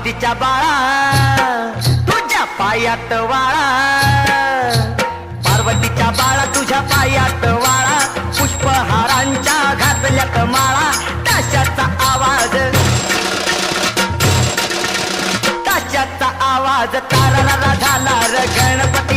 पार्वतीच्या बाळा तुझ्या पायात वाळा, पार्वतीच्या बाळा तुझ्या पायात वाळा, पुष्पहारांच्या घातल्यात माळा, ताशाचा आवाज, ताशाचा आवाज तारारा झाला र गणपती